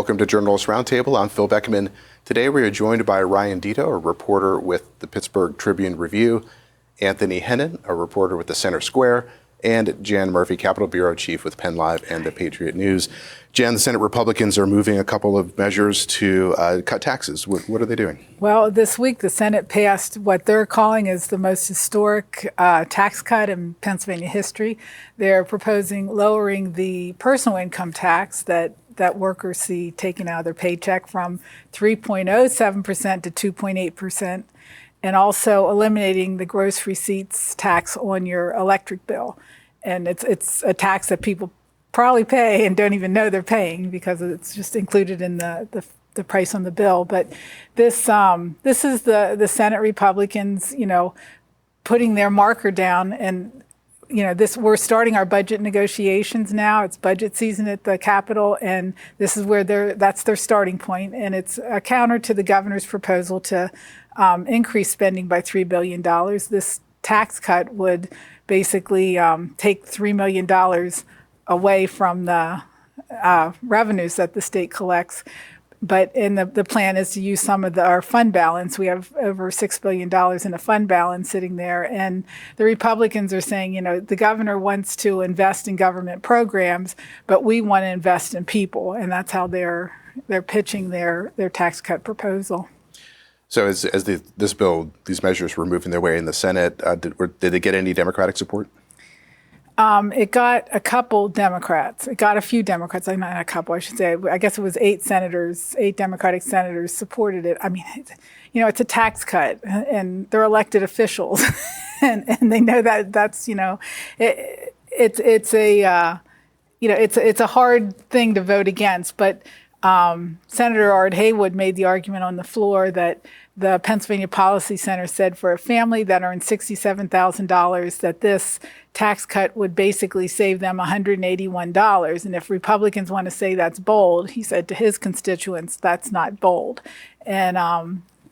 Welcome to Journalist Roundtable. I'm Phil Beckerman. Today we are joined by Ryan Deto, a reporter with the Pittsburgh Tribune-Review, Anthony Hennen, a reporter with the Center Square, and Jan Murphy, Capitol Bureau Chief with Pennlive and the Patriot News. Jan, the Senate Republicans are moving a couple of measures to cut taxes. What are they doing? Well, this week the Senate passed what they're calling is the most historic tax cut in Pennsylvania history. They're proposing lowering the personal income tax that workers see taken out of their paycheck from 3.07% to 2.8%, and also eliminating the gross receipts tax on your electric bill. And it's a tax that people probably pay and don't even know they're paying because it's just included in the price on the bill. But this is the Senate Republicans, putting their marker down. And we're starting our budget negotiations now. It's budget season at the Capitol, and this is where that's their starting point. And it's a counter to the governor's proposal to increase spending by $3 billion. This tax cut would basically take $3 million away from the revenues that the state collects. But the plan is to use some of our fund balance. We have over $6 billion in a fund balance sitting there. And the Republicans are saying, the governor wants to invest in government programs, but we want to invest in people. And that's how they're pitching their tax cut proposal. So as these measures were moving their way in the Senate, did they get any Democratic support? It got a couple Democrats. It got a few Democrats, not a couple, I should say. I guess it was 8 Democratic senators supported it. I mean, it's a tax cut, and they're elected officials, and they know that's it's a hard thing to vote against. But Senator Art Haywood made the argument on the floor that the Pennsylvania Policy Center said for a family that earned $67,000 that this tax cut would basically save them $181. And if Republicans want to say that's bold, he said to his constituents, that's not bold. And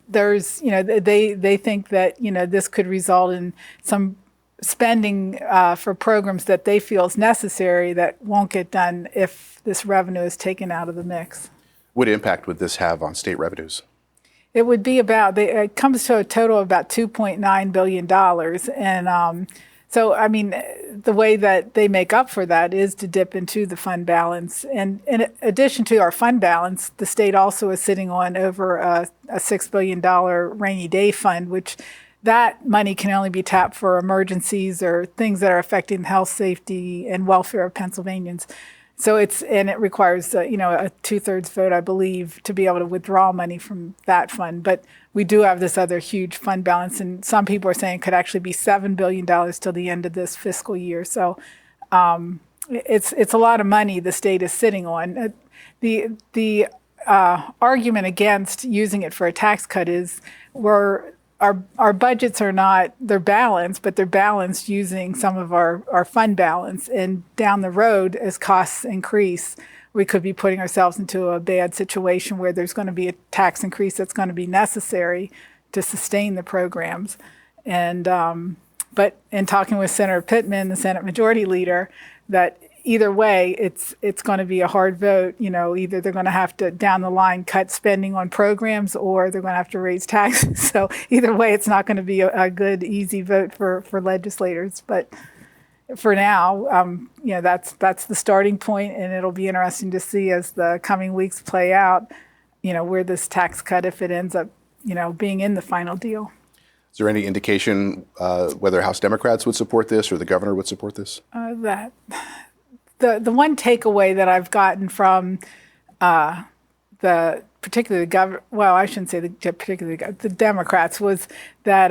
they think that this could result in some spending for programs that they feel is necessary that won't get done if this revenue is taken out of the mix. What impact would this have on state revenues? It would be it comes to a total of about $2.9 billion. And so, the way that they make up for that is to dip into the fund balance. And in addition to our fund balance, the state also is sitting on over a $6 billion rainy day fund, which that money can only be tapped for emergencies or things that are affecting the health, safety, and welfare of Pennsylvanians. So it requires a 2/3 vote, I believe, to be able to withdraw money from that fund. But we do have this other huge fund balance, and some people are saying it could actually be $7 billion till the end of this fiscal year. So it's a lot of money the state is sitting on. The argument against using it for a tax cut is our budgets they're balanced, but they're balanced using some of our fund balance. And down the road, as costs increase, we could be putting ourselves into a bad situation where there's going to be a tax increase that's going to be necessary to sustain the programs. And but in talking with Senator Pittman, the Senate Majority Leader, that either way, it's going to be a hard vote. Either they're going to have to, down the line, cut spending on programs, or they're going to have to raise taxes. So either way, it's not going to be a good, easy vote for legislators. But for now, that's the starting point, and it'll be interesting to see as the coming weeks play out, where this tax cut, if it ends up, being in the final deal. Is there any indication whether House Democrats would support this or the governor would support this? The one takeaway that I've gotten from the Democrats was that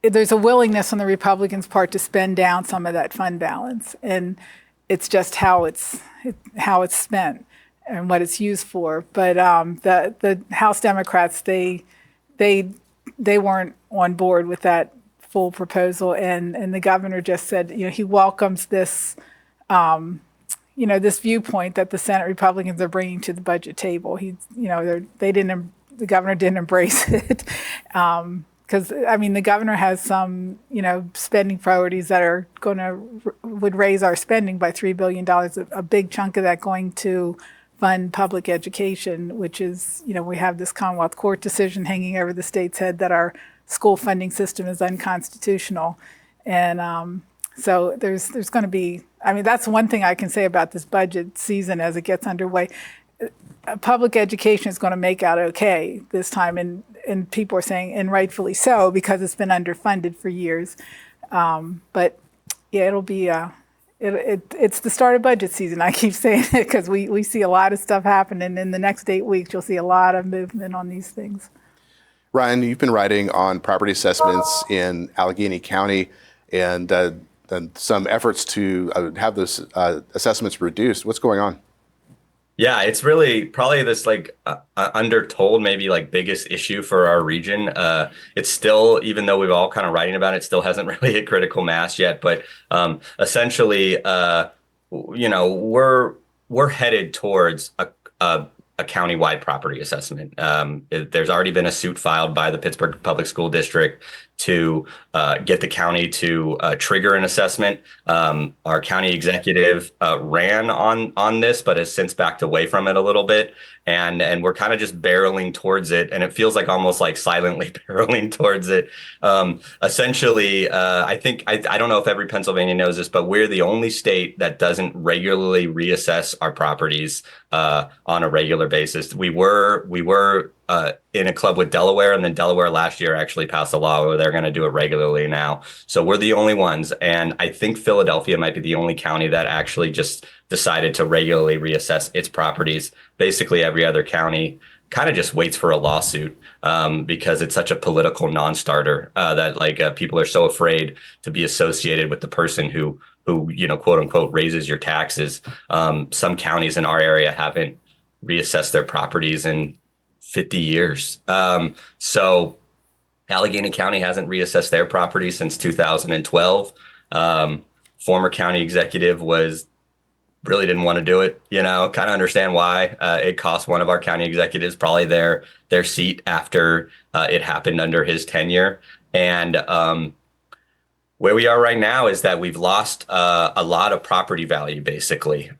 there's a willingness on the Republicans' part to spend down some of that fund balance, and it's just how it's spent and what it's used for. But the House Democrats they weren't on board with that full proposal, and the governor just said he welcomes this. This viewpoint that the Senate Republicans are bringing to the budget table. The governor didn't embrace it because the governor has some spending priorities that would raise our spending by $3 billion. A big chunk of that going to fund public education, which is, we have this Commonwealth Court decision hanging over the state's head that our school funding system is unconstitutional. And so there's going to be, that's one thing I can say about this budget season as it gets underway. Public education is going to make out okay this time, and people are saying, and rightfully so, because it's been underfunded for years. But yeah, it'll be it's the start of budget season. I keep saying it because we see a lot of stuff happening. In the next 8 weeks, you'll see a lot of movement on these things. Ryan, you've been writing on property assessments in Allegheny County and some efforts to have those assessments reduced. What's going on? Yeah, it's really probably this undertold, maybe biggest issue for our region. It's still, even though we've all kind of writing about it, still hasn't really hit critical mass yet. But essentially, we're headed towards a countywide property assessment. There's already been a suit filed by the Pittsburgh Public School District to get the county to trigger an assessment. Our county executive ran on this, but has since backed away from it a little bit. And we're kind of just barreling towards it. And it feels almost like silently barreling towards it. Essentially, I think, I don't know if every Pennsylvania knows this, but we're the only state that doesn't regularly reassess our properties on a regular basis. We were in a club with Delaware, and then Delaware last year actually passed a law where they're going to do it regularly now. So we're the only ones. And I think Philadelphia might be the only county that actually just decided to regularly reassess its properties. Basically, every other county kind of just waits for a lawsuit because it's such a political non-starter that people are so afraid to be associated with the person who quote unquote raises your taxes. Some counties in our area haven't reassessed their properties in 50 years. So Allegheny County hasn't reassessed their property since 2012. Former county executive really didn't want to do it, kind of understand why. It cost one of our county executives probably their seat after it happened under his tenure. And where we are right now is that we've lost a lot of property value, basically.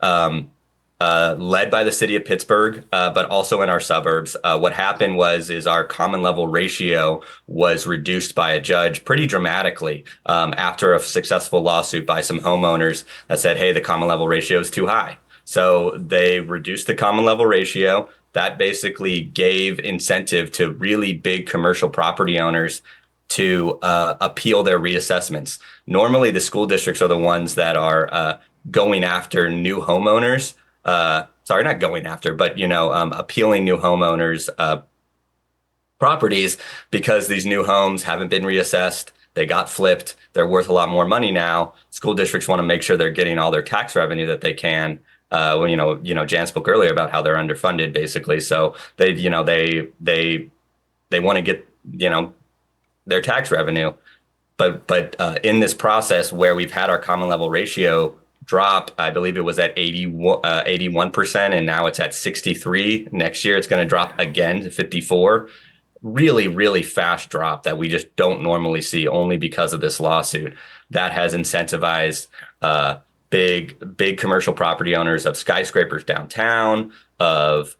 Led by the city of Pittsburgh, but also in our suburbs. What happened is our common level ratio was reduced by a judge pretty dramatically after a successful lawsuit by some homeowners that said, hey, the common level ratio is too high. So they reduced the common level ratio. That basically gave incentive to really big commercial property owners to appeal their reassessments. Normally, the school districts are the ones that are going after new homeowners. Sorry, not going after, but, appealing new homeowners properties because these new homes haven't been reassessed. They got flipped. They're worth a lot more money now. School districts want to make sure they're getting all their tax revenue that they can. Jan spoke earlier about how they're underfunded, basically. So they want to get, their tax revenue. But in this process where we've had our common level ratio drop, I believe it was at 81%, and now it's at 63. Next year, it's going to drop again to 54. Really, really fast drop that we just don't normally see only because of this lawsuit. That has incentivized big commercial property owners of skyscrapers downtown, of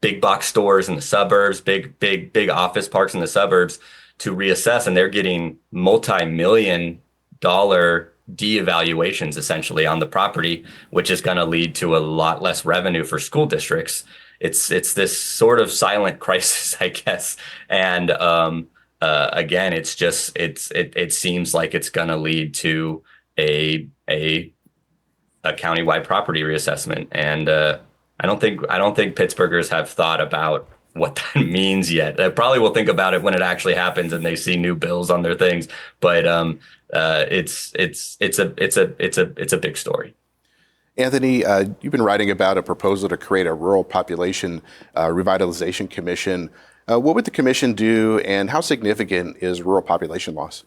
big box stores in the suburbs, big office parks in the suburbs to reassess, and they're getting multi-million-dollar de-evaluations essentially on the property, which is going to lead to a lot less revenue for school districts. It's this sort of silent crisis, I guess. And again, it seems like it's going to lead to a countywide property reassessment. And I don't think Pittsburghers have thought about what that means yet. They probably will think about it when it actually happens and they see new bills on their things. But it's a big story. Anthony, you've been writing about a proposal to create a rural population revitalization commission. What would the commission do, and how significant is rural population loss?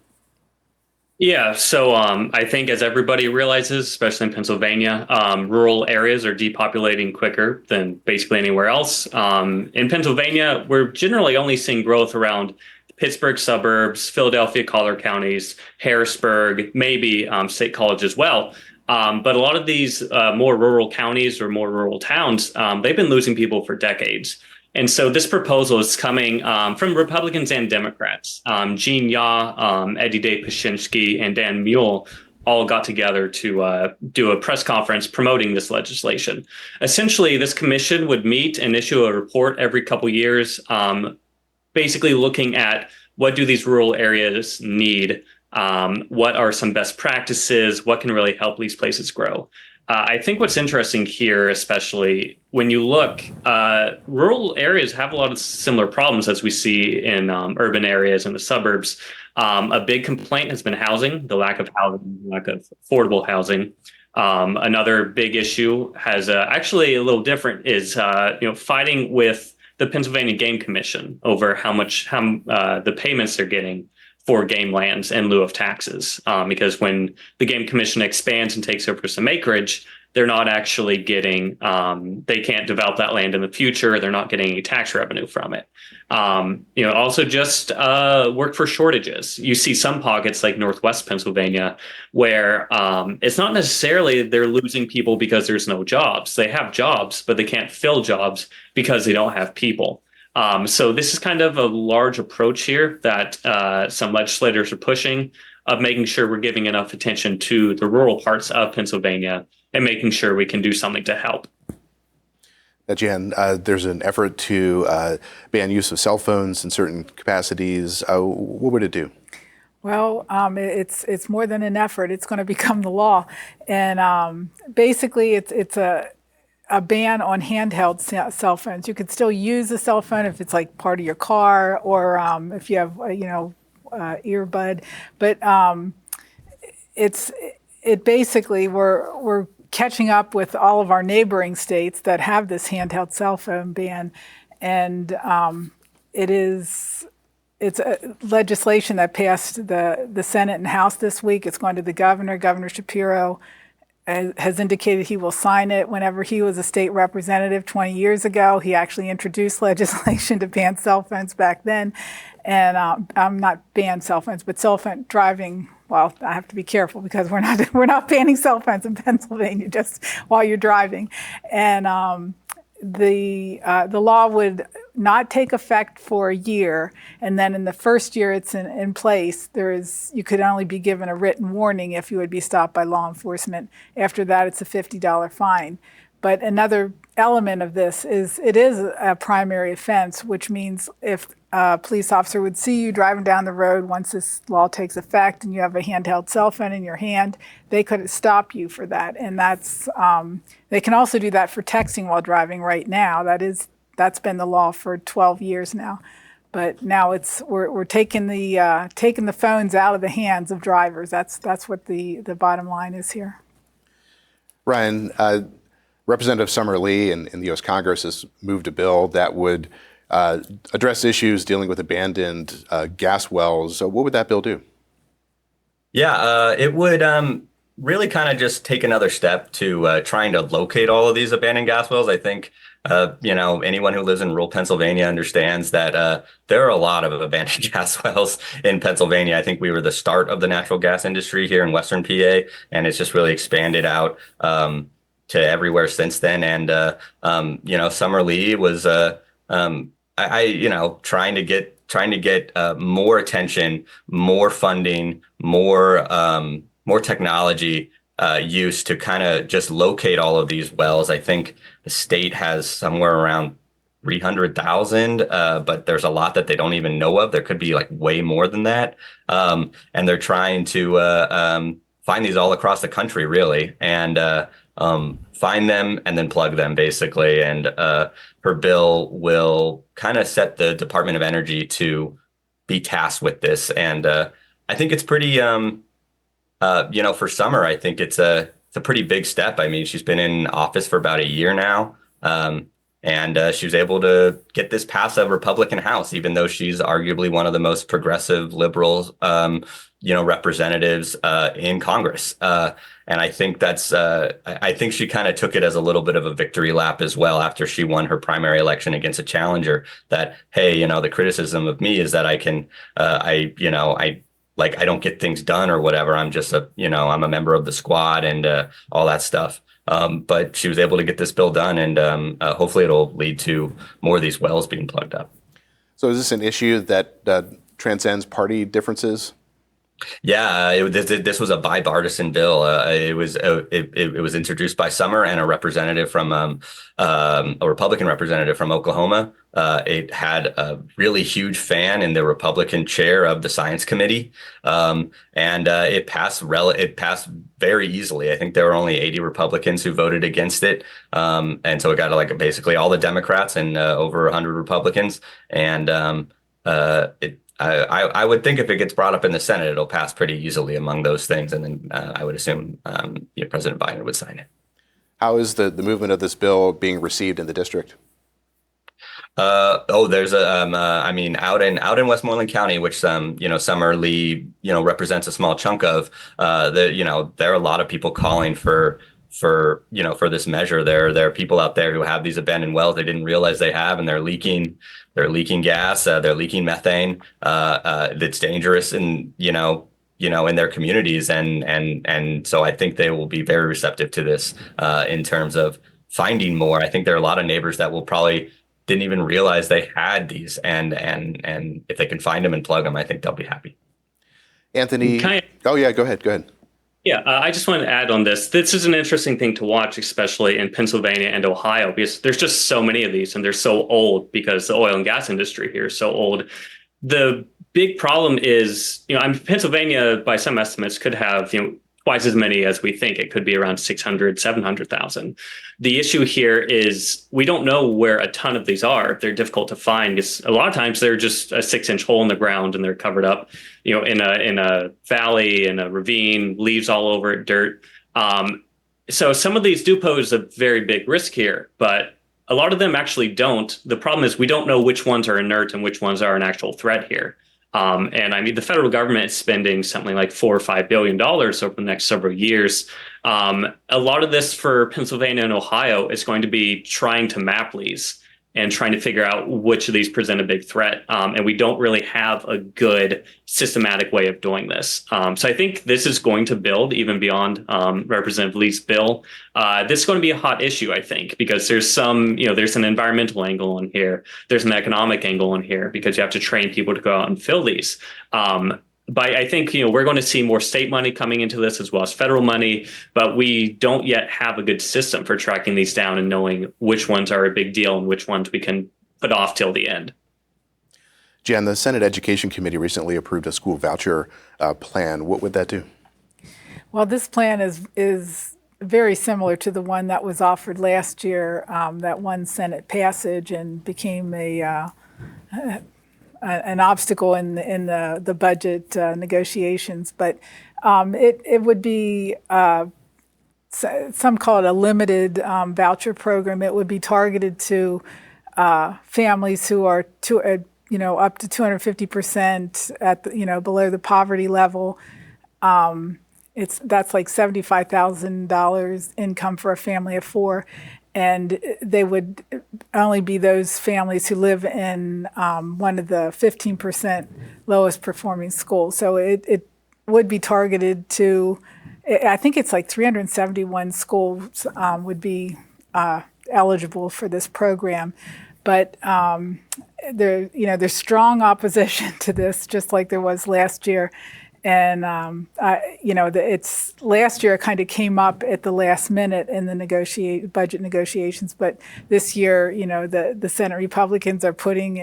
Yeah, so I think as everybody realizes, especially in Pennsylvania, rural areas are depopulating quicker than basically anywhere else. In Pennsylvania, we're generally only seeing growth around the Pittsburgh suburbs, Philadelphia, Collier counties, Harrisburg, maybe State College as well. But a lot of these more rural counties or more rural towns, they've been losing people for decades. And so this proposal is coming from Republicans and Democrats. Gene Yaw, Eddie Day Pashinsky, and Dan Mule all got together to do a press conference promoting this legislation. Essentially, this commission would meet and issue a report every couple years, basically looking at what do these rural areas need, what are some best practices, what can really help these places grow. I think what's interesting here, especially when you look, rural areas have a lot of similar problems as we see in urban areas and the suburbs. A big complaint has been housing, the lack of housing, lack of affordable housing. Another big issue has actually a little different is fighting with the Pennsylvania Game Commission over how the payments they're getting for game lands in lieu of taxes. Because when the Game Commission expands and takes over some acreage, they're not actually getting, they can't develop that land in the future. They're not getting any tax revenue from it. Also just workforce shortages. You see some pockets like Northwest Pennsylvania where it's not necessarily they're losing people because there's no jobs. They have jobs, but they can't fill jobs because they don't have people. So this is kind of a large approach here that some legislators are pushing of making sure we're giving enough attention to the rural parts of Pennsylvania and making sure we can do something to help. Jan, there's an effort to ban use of cell phones in certain capacities. What would it do? Well, it's more than an effort. It's going to become the law. And basically, it's a ban on handheld cell phones. You could still use a cell phone if it's like part of your car or if you have, earbud. But it basically, we're catching up with all of our neighboring states that have this handheld cell phone ban. And it's a legislation that passed the Senate and House this week. It's going to the governor. Governor Shapiro has indicated he will sign it. Whenever he was a state representative 20 years ago, he actually introduced legislation to ban cell phones back then. And I'm not ban cell phones, but cell phone driving. Well, I have to be careful because we're not banning cell phones in Pennsylvania just while you're driving. And the law would not take effect for a year, and then in the first year it's in place, you could only be given a written warning if you would be stopped by law enforcement. After that, it's a $50 fine. But another element of this is it is a primary offense, which means if a police officer would see you driving down the road once this law takes effect and you have a handheld cell phone in your hand, they could stop you for that. And that's they can also do that for texting while driving right now. That's been the law for 12 years now. But now we're taking the phones out of the hands of drivers. That's what the bottom line is here. Ryan, Representative Summer Lee in the U.S. Congress has moved a bill that would address issues dealing with abandoned gas wells. So what would that bill do? Yeah, it would really kind of just take another step to trying to locate all of these abandoned gas wells. I think, anyone who lives in rural Pennsylvania understands that there are a lot of abandoned gas wells in Pennsylvania. I think we were the start of the natural gas industry here in Western PA, and it's just really expanded out to everywhere since then. And, Summer Lee was, trying to get more attention, more funding, more technology use to kind of just locate all of these wells. I think the state has somewhere around 300,000, but there's a lot that they don't even know of. There could be like way more than that. And they're trying to find these all across the country, really, and find them and then plug them, basically. And her bill will kind of set the Department of Energy to be tasked with this. And I think it's pretty, for Summer, I think it's a pretty big step. I mean, she's been in office for about a year now. And she was able to get this past a Republican House, even though she's arguably one of the most progressive liberal, representatives in Congress. And I think I think she kind of took it as a little bit of a victory lap as well after she won her primary election against a challenger. That, hey, the criticism of me is that I like I don't get things done or whatever. I'm just I'm a member of the squad and all that stuff. But she was able to get this bill done, and hopefully it'll lead to more of these wells being plugged up. So is this an issue that transcends party differences? Yeah, this was a bipartisan bill. It was introduced by Summer and a representative from a Republican representative from Oklahoma. It had a really huge fan in the Republican chair of the Science Committee, and it passed. It passed very easily. I think there were only 80 Republicans who voted against it, and so it got like basically all the Democrats and over 100 Republicans, and I would think if it gets brought up in the Senate, it'll pass pretty easily among those things, and then I would assume President Biden would sign it. How is the movement of this bill being received in the district? There's out in Westmoreland County, which Summer Lee represents a small chunk of. There are a lot of people calling for this measure. There are people out there who have these abandoned wells they didn't realize they have, and they're leaking gas, they're leaking methane, that's dangerous in their communities, and so I think they will be very receptive to this in terms of finding more. I think there are a lot of neighbors that will probably didn't even realize they had these, and if they can find them and plug them, I think they'll be happy. Anthony, oh yeah, go ahead. Yeah, I just want to add on this. This is an interesting thing to watch, especially in Pennsylvania and Ohio, because there's just so many of these, and they're so old because the oil and gas industry here is so old. The big problem is, Pennsylvania, by some estimates, could have, twice as many as we think. It could be around 600, 700,000. The issue here is we don't know where a ton of these are. They're difficult to find because a lot of times they're just a 6-inch hole in the ground and they're covered up, in a valley, in a ravine, leaves all over it, dirt. So some of these do pose a very big risk here, but a lot of them actually don't. The problem is we don't know which ones are inert and which ones are an actual threat here. The federal government is spending something like $4 or $5 billion over the next several years. A lot of this for Pennsylvania and Ohio is going to be trying to map these and trying to figure out which of these present a big threat. And we don't really have a good systematic way of doing this. So I think this is going to build even beyond Representative Lee's bill. This is going to be a hot issue, I think, because there's there's an environmental angle in here. There's an economic angle in here because you have to train people to go out and fill these. But I think, we're going to see more state money coming into this as well as federal money, but we don't yet have a good system for tracking these down and knowing which ones are a big deal and which ones we can put off till the end. Jan, the Senate Education Committee recently approved a school voucher plan. What would that do? Well, this plan is very similar to the one that was offered last year, that won Senate passage and became an obstacle in the budget negotiations, but it would be some call it a limited voucher program. It would be targeted to families who are up to 250% at below the poverty level. That's like $75,000 income for a family of four. And they would only be those families who live in one of the 15% lowest performing schools. So it would be targeted to, I think it's like 371 schools would be eligible for this program. But there's strong opposition to this, just like there was last year. And, it's last year it kind of came up at the last minute in the budget negotiations. But this year, the Senate Republicans are putting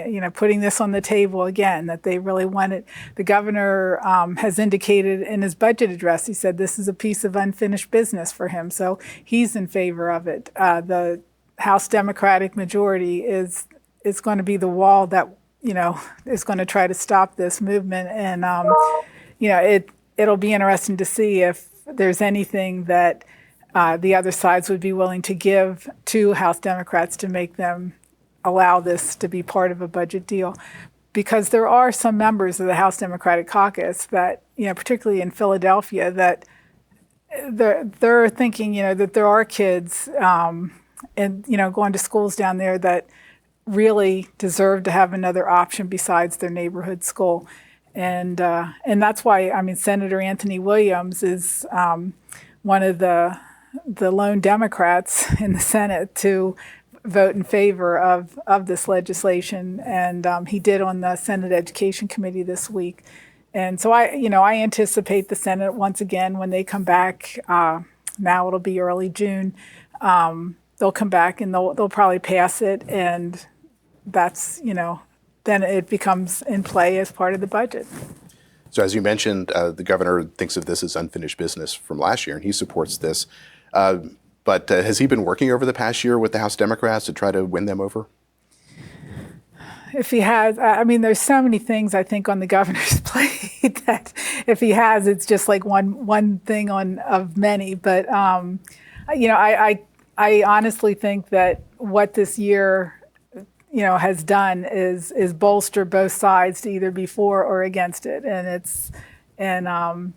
this on the table again, that they really want it. The governor has indicated in his budget address, he said this is a piece of unfinished business for him. So he's in favor of it. The House Democratic majority is going to be the wall that, is going to try to stop this movement. And, it'll be interesting to see if there's anything that the other sides would be willing to give to House Democrats to make them allow this to be part of a budget deal. Because there are some members of the House Democratic Caucus that, particularly in Philadelphia, that they're thinking, that there are kids and, going to schools down there that really deserve to have another option besides their neighborhood school. And that's why, I mean, Senator Anthony Williams is one of the lone Democrats in the Senate to vote in favor of this legislation. And he did on the Senate Education Committee this week. And so I anticipate the Senate once again, when they come back, now it'll be early June, they'll come back and they'll probably pass it. And that's, then it becomes in play as part of the budget. So as you mentioned, the governor thinks of this as unfinished business from last year, and he supports this. But has he been working over the past year with the House Democrats to try to win them over? If he has, I mean, there's so many things I think on the governor's plate that if he has, it's just like one thing of many. But I honestly think that what this year has done is bolster both sides to either be for or against it, and it's going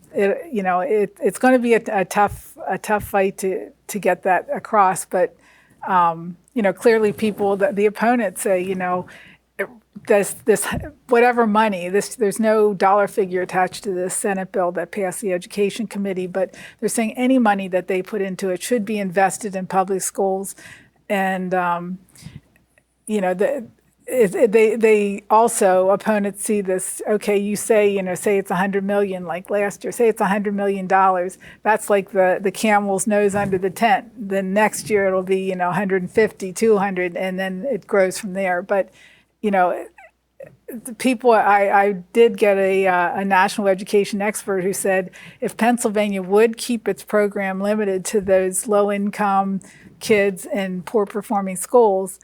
to be a tough fight to get that across. But clearly, people, the opponents say, this whatever money, there's no dollar figure attached to this Senate bill that passed the Education Committee, but they're saying any money that they put into it should be invested in public schools, and they also, opponents see this, okay, you say it's $100 million like last year, say it's $100 million. That's like the camel's nose under the tent. Then next year it'll be, 150, 200, and then it grows from there. But, the people, I did get a national education expert who said if Pennsylvania would keep its program limited to those low-income kids in poor-performing schools,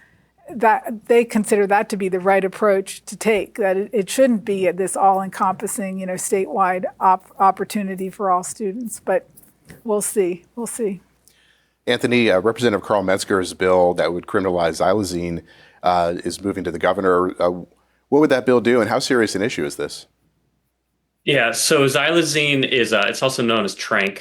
that they consider that to be the right approach to take, that it shouldn't be this all-encompassing, statewide opportunity for all students. But we'll see. Anthony, Representative Carl Metzger's bill that would criminalize xylazine is moving to the governor. What would that bill do, and how serious an issue is this? Yeah, so xylazine is, it's also known as tranq.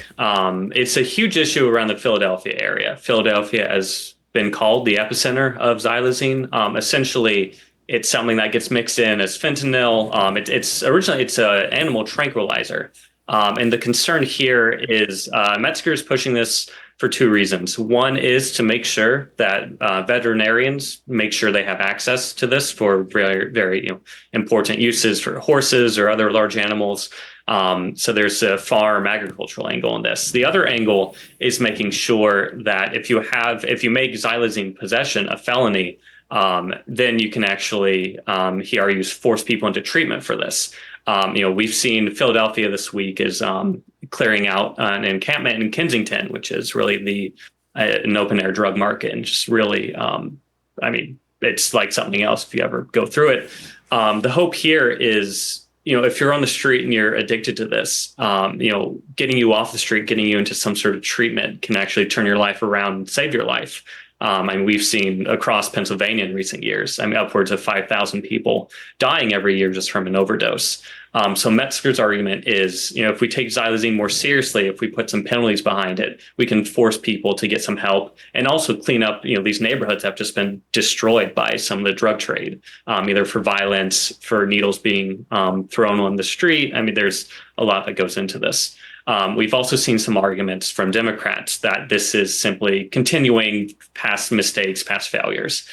It's a huge issue around the Philadelphia area. Philadelphia has been called the epicenter of xylazine. Essentially, it's something that gets mixed in as fentanyl. It's originally an animal tranquilizer. And the concern here is Metzger is pushing this for two reasons. One is to make sure that veterinarians make sure they have access to this for very, very important uses for horses or other large animals. So there's a farm agricultural angle in this. The other angle is making sure that if you make xylazine possession a felony, then you can actually, he argues, force people into treatment for this. We've seen Philadelphia this week is clearing out an encampment in Kensington, which is really an open air drug market, and just really, it's like something else if you ever go through it. The hope here is, if you're on the street and you're addicted to this, getting you off the street, getting you into some sort of treatment can actually turn your life around and save your life. We've seen across Pennsylvania in recent years, upwards of 5,000 people dying every year just from an overdose. So Metzger's argument is, if we take xylazine more seriously, if we put some penalties behind it, we can force people to get some help and also clean up, these neighborhoods that have just been destroyed by some of the drug trade, either for violence, for needles being thrown on the street. There's a lot that goes into this. We've also seen some arguments from Democrats that this is simply continuing past mistakes, past failures.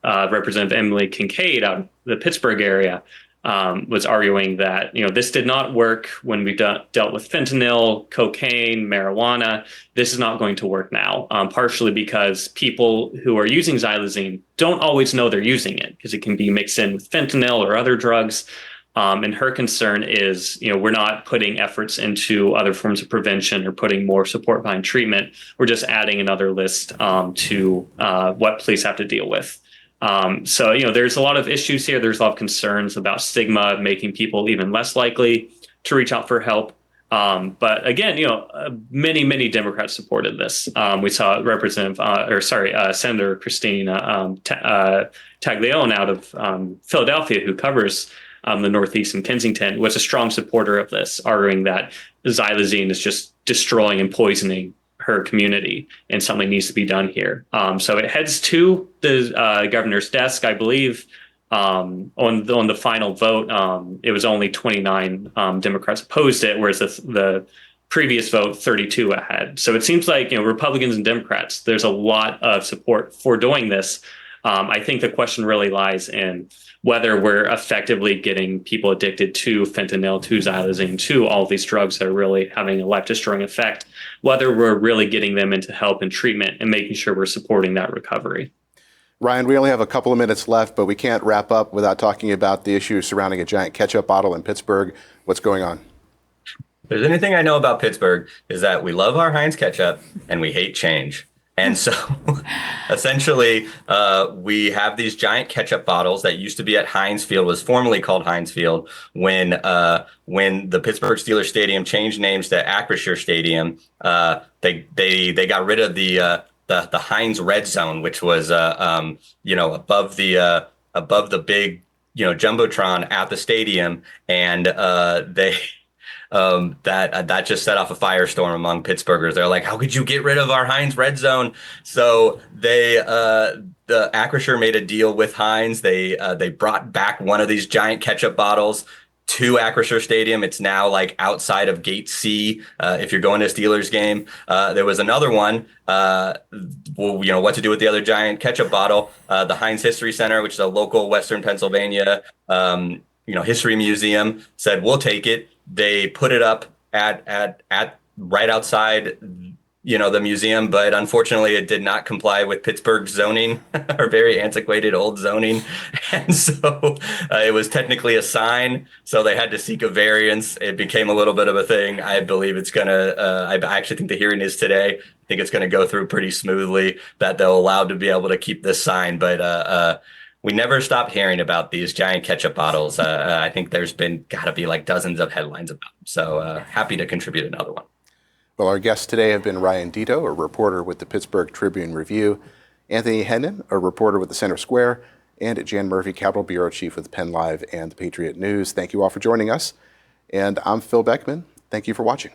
Representative Emily Kincaid out of the Pittsburgh area was arguing that, this did not work when we dealt with fentanyl, cocaine, marijuana. This is not going to work now, partially because people who are using xylazine don't always know they're using it because it can be mixed in with fentanyl or other drugs. And her concern is, we're not putting efforts into other forms of prevention or putting more support behind treatment. We're just adding another list to what police have to deal with. So there's a lot of issues here. There's a lot of concerns about stigma, making people even less likely to reach out for help. But again, many Democrats supported this. We saw Senator Christina Taglione out of Philadelphia, who covers the Northeast and Kensington, was a strong supporter of this, arguing that xylazine is just destroying and poisoning her community and something needs to be done here. So it heads to the governor's desk, I believe, on the final vote, it was only 29 Democrats opposed it, whereas the previous vote 32 ahead. So it seems like Republicans and Democrats, there's a lot of support for doing this. I think the question really lies in whether we're effectively getting people addicted to fentanyl, to xylazine, to all these drugs that are really having a life-destroying effect, whether we're really getting them into help and treatment and making sure we're supporting that recovery. Ryan, we only have a couple of minutes left, but we can't wrap up without talking about the issue surrounding a giant ketchup bottle in Pittsburgh. What's going on? If there's anything I know about Pittsburgh is that we love our Heinz ketchup and we hate change. And so essentially, we have these giant ketchup bottles that used to be at Heinz Field, was formerly called Heinz Field, when the Pittsburgh Steelers Stadium changed names to Acrisure Stadium. They got rid of the Heinz Red Zone, which was above the big jumbotron at the stadium, and that just set off a firestorm among Pittsburghers. They're like, how could you get rid of our Heinz Red Zone? So the Acrisure made a deal with Heinz. They brought back one of these giant ketchup bottles to Acrisure Stadium. It's now like outside of Gate C. If you're going to a Steelers game, there was another one. What to do with the other giant ketchup bottle? The Heinz History Center, which is a local Western Pennsylvania, history museum, said we'll take it. They put it up at right outside, the museum, but unfortunately it did not comply with Pittsburgh's zoning, or very antiquated old zoning. And so it was technically a sign. So they had to seek a variance. It became a little bit of a thing. I believe it's going to, I actually think the hearing is today. I think it's going to go through pretty smoothly, that they'll allow to be able to keep this sign. But we never stopped hearing about these giant ketchup bottles. I think there's been gotta be like dozens of headlines about them. So happy to contribute another one. Well, our guests today have been Ryan Deto, a reporter with the Pittsburgh Tribune-Review, Anthony Hennen, a reporter with the Center Square, and Jan Murphy, Capitol Bureau Chief with Pennlive and the Patriot News. Thank you all for joining us. And I'm Phil Beckman. Thank you for watching.